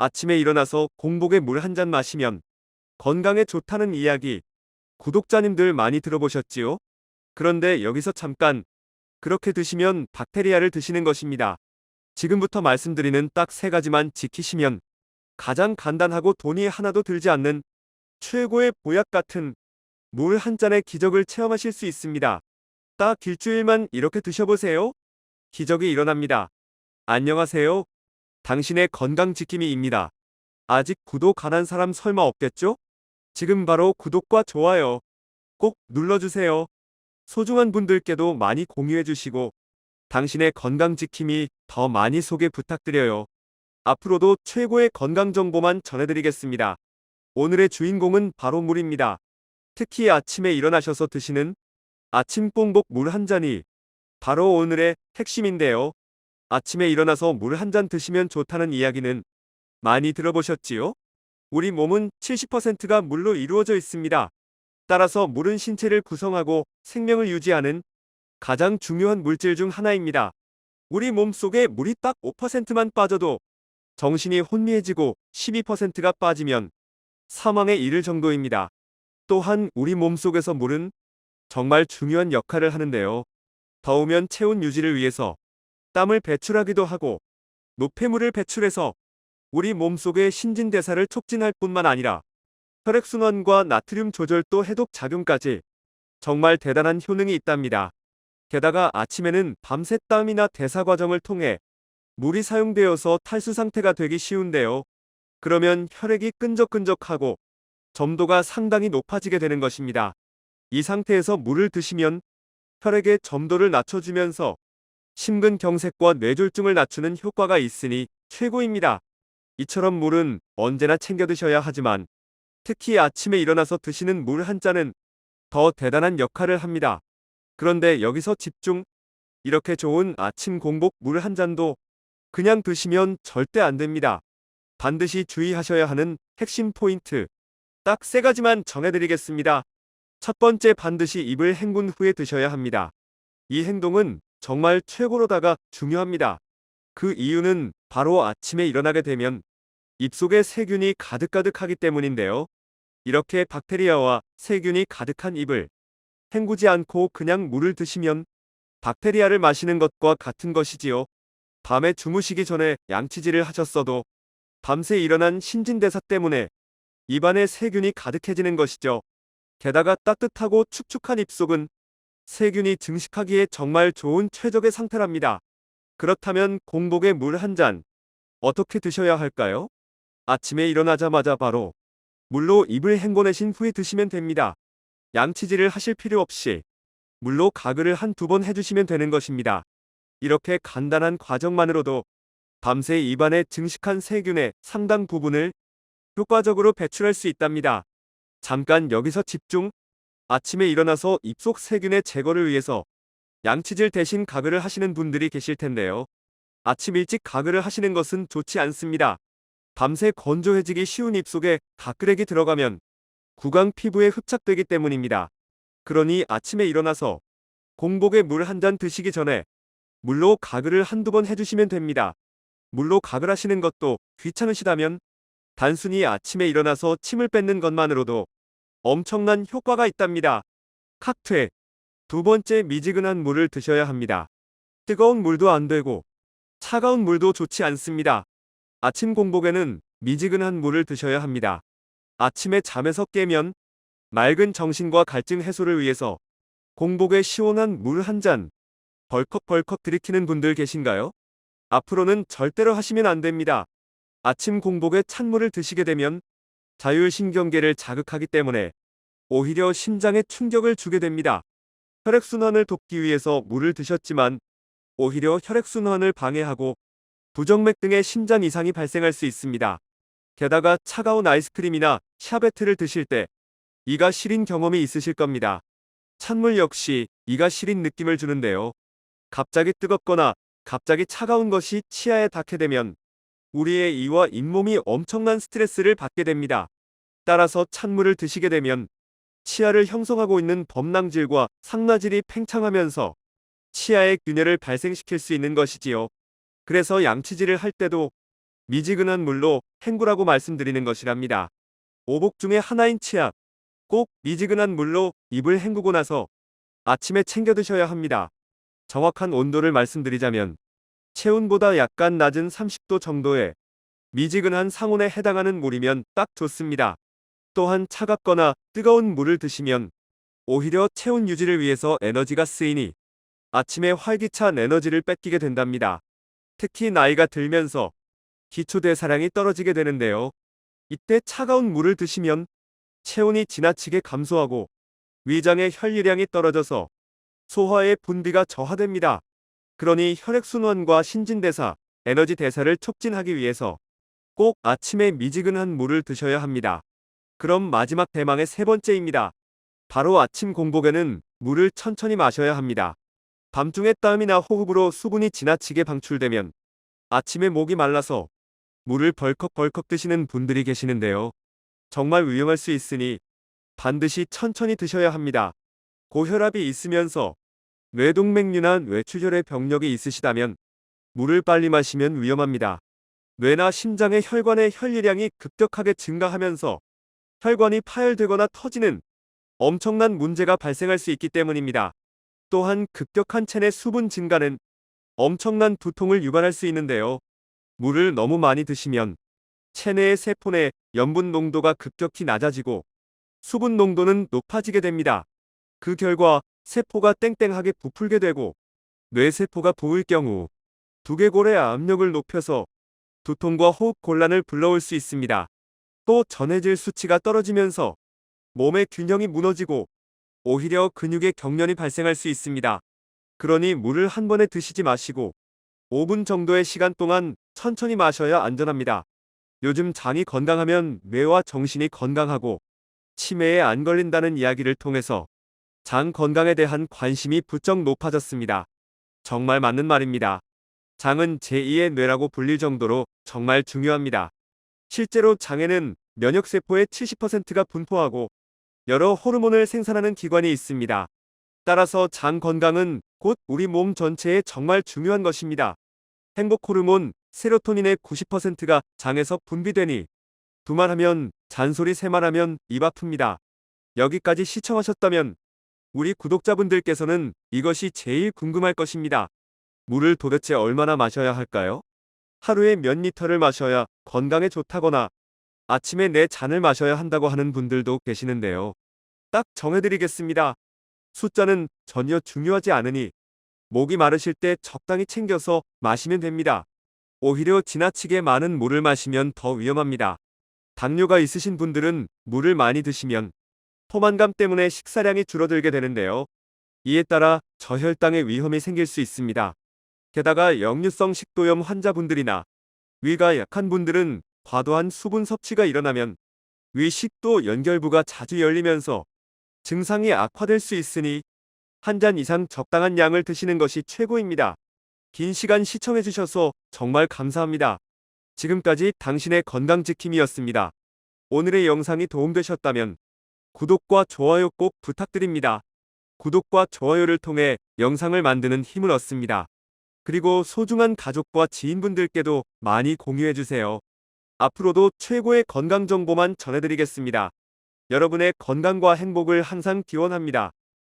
아침에 일어나서 공복에 물 한 잔 마시면 건강에 좋다는 이야기 구독자님들 많이 들어보셨지요? 그런데 여기서 잠깐 그렇게 드시면 박테리아를 드시는 것입니다. 지금부터 말씀드리는 딱 세 가지만 지키시면 가장 간단하고 돈이 하나도 들지 않는 최고의 보약 같은 물 한 잔의 기적을 체험하실 수 있습니다. 딱 일주일만 이렇게 드셔보세요. 기적이 일어납니다. 안녕하세요. 당신의 건강 지킴이입니다. 아직 구독 안 한 사람 설마 없겠죠? 지금 바로 구독과 좋아요 꼭 눌러주세요. 소중한 분들께도 많이 공유해주시고 당신의 건강 지킴이 더 많이 소개 부탁드려요. 앞으로도 최고의 건강 정보만 전해드리겠습니다. 오늘의 주인공은 바로 물입니다. 특히 아침에 일어나셔서 드시는 아침 공복 물 한 잔이 바로 오늘의 핵심인데요. 아침에 일어나서 물 한 잔 드시면 좋다는 이야기는 많이 들어보셨지요? 우리 몸은 70%가 물로 이루어져 있습니다. 따라서 물은 신체를 구성하고 생명을 유지하는 가장 중요한 물질 중 하나입니다. 우리 몸속에 물이 딱 5%만 빠져도 정신이 혼미해지고 12%가 빠지면 사망에 이를 정도입니다. 또한 우리 몸속에서 물은 정말 중요한 역할을 하는데요. 더우면 체온 유지를 위해서 땀을 배출하기도 하고 노폐물을 배출해서 우리 몸속의 신진대사를 촉진할 뿐만 아니라 혈액순환과 나트륨 조절도 해독 작용까지 정말 대단한 효능이 있답니다. 게다가 아침에는 밤새 땀이나 대사 과정을 통해 물이 사용되어서 탈수 상태가 되기 쉬운데요. 그러면 혈액이 끈적끈적하고 점도가 상당히 높아지게 되는 것입니다. 이 상태에서 물을 드시면 혈액의 점도를 낮춰주면서 심근경색과 뇌졸중을 낮추는 효과가 있으니 최고입니다. 이처럼 물은 언제나 챙겨 드셔야 하지만 특히 아침에 일어나서 드시는 물 한 잔은 더 대단한 역할을 합니다. 그런데 여기서 집중! 이렇게 좋은 아침 공복 물 한 잔도 그냥 드시면 절대 안 됩니다. 반드시 주의하셔야 하는 핵심 포인트 딱 세 가지만 전해드리겠습니다. 첫 번째, 반드시 입을 헹군 후에 드셔야 합니다. 이 행동은 정말 최고로다가 중요합니다. 그 이유는 바로 아침에 일어나게 되면 입속에 세균이 가득가득하기 때문인데요. 이렇게 박테리아와 세균이 가득한 입을 헹구지 않고 그냥 물을 드시면 박테리아를 마시는 것과 같은 것이지요. 밤에 주무시기 전에 양치질을 하셨어도 밤새 일어난 신진대사 때문에 입안에 세균이 가득해지는 것이죠. 게다가 따뜻하고 축축한 입속은 세균이 증식하기에 정말 좋은 최적의 상태랍니다. 그렇다면 공복에 물 한 잔 어떻게 드셔야 할까요? 아침에 일어나자마자 바로 물로 입을 헹궈내신 후에 드시면 됩니다. 양치질을 하실 필요 없이 물로 가글을 한두 번 해주시면 되는 것입니다. 이렇게 간단한 과정만으로도 밤새 입안에 증식한 세균의 상당 부분을 효과적으로 배출할 수 있답니다. 잠깐 여기서 집중! 아침에 일어나서 입속 세균의 제거를 위해서 양치질 대신 가글을 하시는 분들이 계실 텐데요. 아침 일찍 가글을 하시는 것은 좋지 않습니다. 밤새 건조해지기 쉬운 입속에 가글액이 들어가면 구강 피부에 흡착되기 때문입니다. 그러니 아침에 일어나서 공복에 물 한 잔 드시기 전에 물로 가글을 한두 번 해주시면 됩니다. 물로 가글하시는 것도 귀찮으시다면 단순히 아침에 일어나서 침을 뱉는 것만으로도 엄청난 효과가 있답니다. 칵퇴! 두 번째, 미지근한 물을 드셔야 합니다. 뜨거운 물도 안 되고 차가운 물도 좋지 않습니다. 아침 공복에는 미지근한 물을 드셔야 합니다. 아침에 잠에서 깨면 맑은 정신과 갈증 해소를 위해서 공복에 시원한 물 한 잔 벌컥벌컥 들이키는 분들 계신가요? 앞으로는 절대로 하시면 안 됩니다. 아침 공복에 찬물을 드시게 되면 자율신경계를 자극하기 때문에 오히려 심장에 충격을 주게 됩니다. 혈액순환을 돕기 위해서 물을 드셨지만 오히려 혈액순환을 방해하고 부정맥 등의 심장 이상이 발생할 수 있습니다. 게다가 차가운 아이스크림이나 샤베트를 드실 때 이가 시린 경험이 있으실 겁니다. 찬물 역시 이가 시린 느낌을 주는데요. 갑자기 뜨겁거나 갑자기 차가운 것이 치아에 닿게 되면 우리의 이와 잇몸이 엄청난 스트레스를 받게 됩니다. 따라서 찬물을 드시게 되면 치아를 형성하고 있는 범랑질과 상라질이 팽창하면서 치아에 균열을 발생시킬 수 있는 것이지요. 그래서 양치질을 할 때도 미지근한 물로 헹구라고 말씀드리는 것이랍니다. 오복 중에 하나인 치약. 꼭 미지근한 물로 입을 헹구고 나서 아침에 챙겨 드셔야 합니다. 정확한 온도를 말씀드리자면 체온보다 약간 낮은 30도 정도의 미지근한 상온에 해당하는 물이면 딱 좋습니다. 또한 차갑거나 뜨거운 물을 드시면 오히려 체온 유지를 위해서 에너지가 쓰이니 아침에 활기찬 에너지를 뺏기게 된답니다. 특히 나이가 들면서 기초대사량이 떨어지게 되는데요. 이때 차가운 물을 드시면 체온이 지나치게 감소하고 위장의 혈류량이 떨어져서 소화의 분비가 저하됩니다. 그러니 혈액순환과 신진대사, 에너지 대사를 촉진하기 위해서 꼭 아침에 미지근한 물을 드셔야 합니다. 그럼 마지막 대망의 세 번째입니다. 바로 아침 공복에는 물을 천천히 마셔야 합니다. 밤중에 땀이나 호흡으로 수분이 지나치게 방출되면 아침에 목이 말라서 물을 벌컥벌컥 드시는 분들이 계시는데요. 정말 위험할 수 있으니 반드시 천천히 드셔야 합니다. 고혈압이 있으면서 뇌동맥류나 뇌출혈의 병력이 있으시다면 물을 빨리 마시면 위험합니다. 뇌나 심장의 혈관의 혈류량이 급격하게 증가하면서 혈관이 파열되거나 터지는 엄청난 문제가 발생할 수 있기 때문입니다. 또한 급격한 체내 수분 증가는 엄청난 두통을 유발할 수 있는데요. 물을 너무 많이 드시면 체내의 세포 내 염분 농도가 급격히 낮아지고 수분 농도는 높아지게 됩니다. 그 결과 세포가 땡땡하게 부풀게 되고 뇌세포가 부을 경우 두개골의 압력을 높여서 두통과 호흡 곤란을 불러올 수 있습니다. 또 전해질 수치가 떨어지면서 몸의 균형이 무너지고 오히려 근육의 경련이 발생할 수 있습니다. 그러니 물을 한 번에 드시지 마시고 5분 정도의 시간 동안 천천히 마셔야 안전합니다. 요즘 장이 건강하면 뇌와 정신이 건강하고 치매에 안 걸린다는 이야기를 통해서 장 건강에 대한 관심이 부쩍 높아졌습니다. 정말 맞는 말입니다. 장은 제2의 뇌라고 불릴 정도로 정말 중요합니다. 실제로 장에는 면역세포의 70%가 분포하고 여러 호르몬을 생산하는 기관이 있습니다. 따라서 장 건강은 곧 우리 몸 전체에 정말 중요한 것입니다. 행복 호르몬 세로토닌의 90%가 장에서 분비되니 두말하면 잔소리 세말하면 입 아픕니다. 여기까지 시청하셨다면 우리 구독자분들께서는 이것이 제일 궁금할 것입니다. 물을 도대체 얼마나 마셔야 할까요? 하루에 몇 리터를 마셔야 건강에 좋다거나 아침에 4잔을 마셔야 한다고 하는 분들도 계시는데요. 딱 정해드리겠습니다. 숫자는 전혀 중요하지 않으니 목이 마르실 때 적당히 챙겨서 마시면 됩니다. 오히려 지나치게 많은 물을 마시면 더 위험합니다. 당뇨가 있으신 분들은 물을 많이 드시면 포만감 때문에 식사량이 줄어들게 되는데요. 이에 따라 저혈당의 위험이 생길 수 있습니다. 게다가 역류성 식도염 환자분들이나 위가 약한 분들은 과도한 수분 섭취가 일어나면 위 식도 연결부가 자주 열리면서 증상이 악화될 수 있으니 한 잔 이상 적당한 양을 드시는 것이 최고입니다. 긴 시간 시청해주셔서 정말 감사합니다. 지금까지 당신의 건강지킴이였습니다. 오늘의 영상이 도움되셨다면 구독과 좋아요 꼭 부탁드립니다. 구독과 좋아요를 통해 영상을 만드는 힘을 얻습니다. 그리고 소중한 가족과 지인분들께도 많이 공유해주세요. 앞으로도 최고의 건강 정보만 전해드리겠습니다. 여러분의 건강과 행복을 항상 기원합니다.